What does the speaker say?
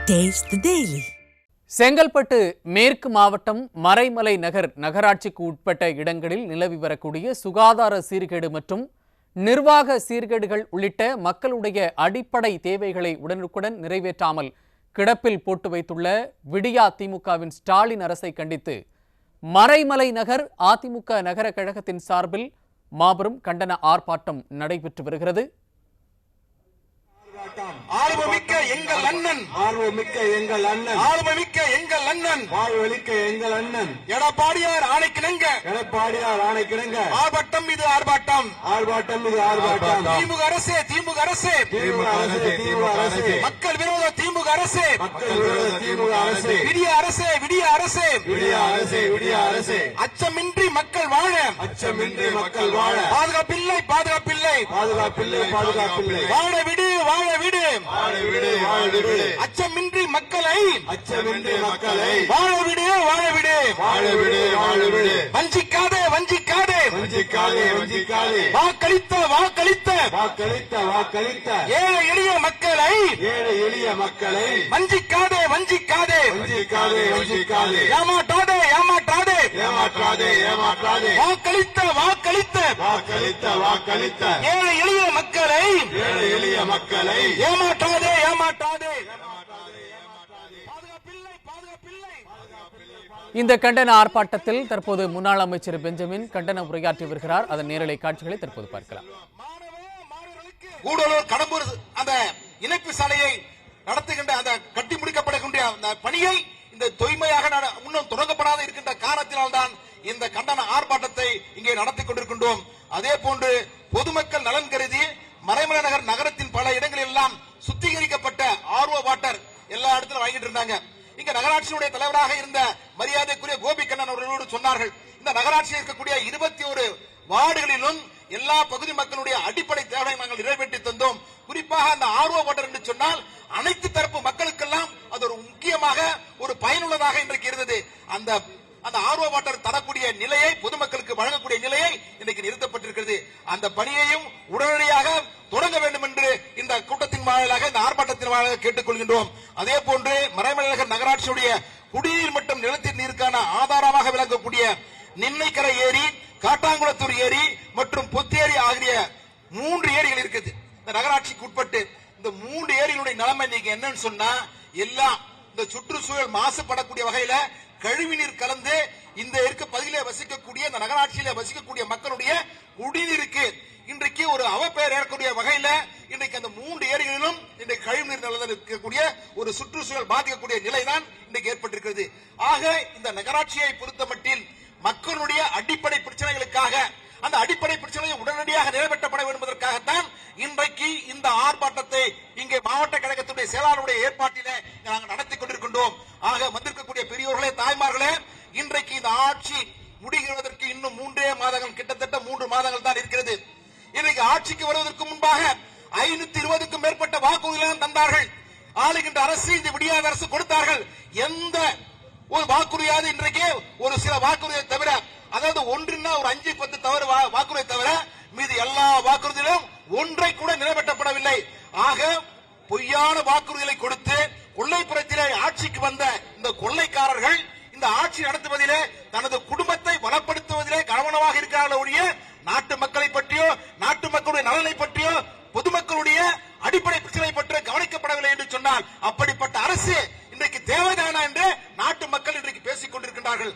Taste the Daily. Chengalpattu மேற்கு மாவட்டம் மறைமலை நகர் நகராட்சிக்கு உட்பட்ட இடங்களில் நிலவி வரக்கூடிய சுகாதார சீர்கேடு மற்றும் நிர்வாக சீர்கேடுகள் உள்ளிட்ட மக்களுடைய அடிப்படை தேவைகளை உடனுக்குடன் நிறைவேற்றாமல் கிடப்பில் போட்டு வைத்துள்ள விடியா திமுகவின் ஸ்டாலின் அரசை கண்டித்து மறைமலை நகர் அதிமுக நகர கழகத்தின் சார்பில் மாபெரும் கண்டன ஆர்ப்பாட்டம் நடைபெற்று வருகிறது. ஆர்வமிக்க எங்கள் அண்ணன் வாழ்வழிக்க எங்கள் அண்ணன் எடப்பாடியார் ஆணைக்கிணங்க ஆர்ப்பாட்டம் இது ஆர்ப்பாட்டம் திமுக அரசே மக்கள் விரோத திமுக அரசே விடிய அரசே அச்சமின்றி மக்கள் வாழ பாதுகாப்பில்லை வாழ விடு அச்சமின்றி மக்களை வாழ விடு வஞ்சிக்காதே வாக்களித்த ஏழை எளிய மக்களை வஞ்சிக்காதே ஏமாற்றாதே வாக்களித்த ஏழை எளிய மக்களை ஏமாற்றாதே இந்த கண்டன ஆர்ப்பாட்டத்தில் தற்போது முன்னாள் அமைச்சர் பெஞ்சமின் கண்டன உரையாற்றி வருகிறார். அதன் நேரலை காட்சிகளை தற்போது பார்க்கலாம். கூடலூர் கடம்பூர் அந்த இணைப்பு சாலையை நடத்துகின்ற அந்த கட்டி முடிக்கப்படக்கூடிய அந்த பணியை இந்த தொய்மையாக இன்னும் தொடங்கப்படாத இருக்கின்ற காரணத்தினால்தான் இந்த கண்டன ஆர்ப்பாட்டத்தை இங்கே நடத்தி கொண்டிருக்கின்றோம். அதே போன்று பொதுமக்கள் நலன் கருதி மறைமலை நகர் நகரத்தின் பல இடங்களில் எல்லாம் சுத்திகரிக்கப்பட்ட ஆர்ஓ வாட்டர் எல்லா இடத்திலும் வாங்கிட்டு இருந்தாங்க. இங்க நகராட்சியுடைய தலைவராக இருந்த மரியாதைக்குரிய கோபிகண்ணன் அவர்களோடு சொன்னார்கள், இந்த நகராட்சியில் இருக்கக்கூடிய 21 வார்டுகளிலும் எல்லா பகுதி மக்களுடைய அடிப்படை தேவையை நாங்கள் நிறைவேற்றி தந்தோம். குறிப்பாக அந்த ஆர்ஓ வாட்டர் என்று சொன்னால் அனைத்து தரப்பு மக்களுக்கெல்லாம் அது ஒரு முக்கியமாக ஒரு பயனுள்ளதாக இன்றைக்கு இருந்தது. அந்த ஆர்ஓ வாட்டர் தரக்கூடிய நிலையை பொதுமக்களுக்கு வழங்கக்கூடிய நிலையை இன்றைக்கு நிறுத்தப்பட்டிருக்கிறது. அந்த பணியையும் உடனடியாக தொடங்க வேண்டும் என்று இந்த கூட்டத்தின் வாயிலாக இந்த ஆர்ப்பாட்டத்தின் வாயிலாக கேட்டுக்கொள்கின்றோம். அதே போன்று மறைமலை நகர் நகராட்சியுடைய குடிநீர் மற்றும் நிலத்தடி நீருக்கான ஆதாரமாக விளங்கக்கூடிய நின்னைக்கரை ஏரி, காட்டாங்குளத்தூர் ஏரி மற்றும் பொத்தேரி ஆகிய 3 ஏரிகள் இருக்குது இந்த நகராட்சிக்கு உட்பட்டு. இந்த 3 ஏரிகளுடைய நிலைமை இன்னைக்கு என்னன்னு சொன்னா எல்லாம் இந்த சுற்றுச்சூழல் மாசுபடக்கூடிய வகையில கழிவுநீர் கலந்து இந்த இருக்க பகுதியிலே வசிக்கக்கூடிய இந்த நகராட்சியில வசிக்கக்கூடிய மக்களுடைய குடிநீருக்கு இன்றைக்கு ஒரு அவப்பெயர் ஏற்கக்கூடிய வகையில இன்றைக்கு அந்த 3 ஏரிகளிலும் இன்றைக்கு கழிவுநீர் நிலத்தில் இருக்கக்கூடிய ஒரு சுற்றுச்சூழல் பாதிக்கக்கூடிய நிலைதான் இன்றைக்கு ஏற்பட்டிருக்கிறது. ஆக இந்த நகராட்சியை பொறுத்தமட்டில் மக்களுடைய அடிப்படை பிரச்சனைகளுக்காக அந்த அடிப்படை பிரச்சனையை உடனடியாக நிறைவேற்றப்பட வேண்டும் என்பதற்காகத்தான் இன்றைக்கு இந்த ஆர்ப்பாட்டத்தை இங்கே மாவட்ட கழகத்துடைய செயலாளருடைய ஏற்பாட்டிலே நாங்கள் நடத்தி கொண்டிருக்கின்றோம். ஆக வந்திருக்கக்கூடிய பெரியோர்களே, தாய்மார்களே, இன்றைக்கு இந்த ஆட்சி முடிகிறதற்கு இன்னும் 3 மாதங்கள், கிட்டத்தட்ட 3 மாதங்கள் தான் இருக்கிறது. இன்றைக்கு ஆட்சிக்கு வருவதற்கு முன்பாக 520க்கும் மேற்பட்ட வாக்குறுதிகள் தந்தார்கள். ஆளுகின்ற அரசு, இந்த விடியாத அரசு கொடுத்தார்கள். எந்த ஒரு வாக்குறுதியாவது இன்றைக்கு ஒரு சில வாக்குறுதியை தவிர, அதாவது ஒன்றுன்னா ஒரு 5-10 தவறு வாக்குறுதியை தவிர மீது எல்லா வாக்குறுதிகளும் ஒன்றை கூட நிறைவேற்றப்படவில்லை. ஆக பொய்யான வாக்குறுதிகளை கொடுத்து கொள்ளைப்புறத்திலே ஆட்சிக்கு வந்த இந்த கொள்ளைக்காரர்கள் இந்த ஆட்சி நடத்துவதிலே தனது குடும்பத்தை வளப்படுத்துவதிலே கவனமாக இருக்கிறார்கள் ஒழிய நாட்டு மக்களை பற்றியோ நாட்டு மக்களுடைய நலனை பற்றியோ பொதுமக்களுடைய அடிப்படை பிரச்சனை பற்றி கவனிக்கப்படவில்லை என்று சொன்னால் அப்படிப்பட்ட அரசு இன்றைக்கு தேவைதானா என்று நாட்டு மக்கள் இன்றைக்கு பேசிக் கொண்டிருக்கின்றார்கள்.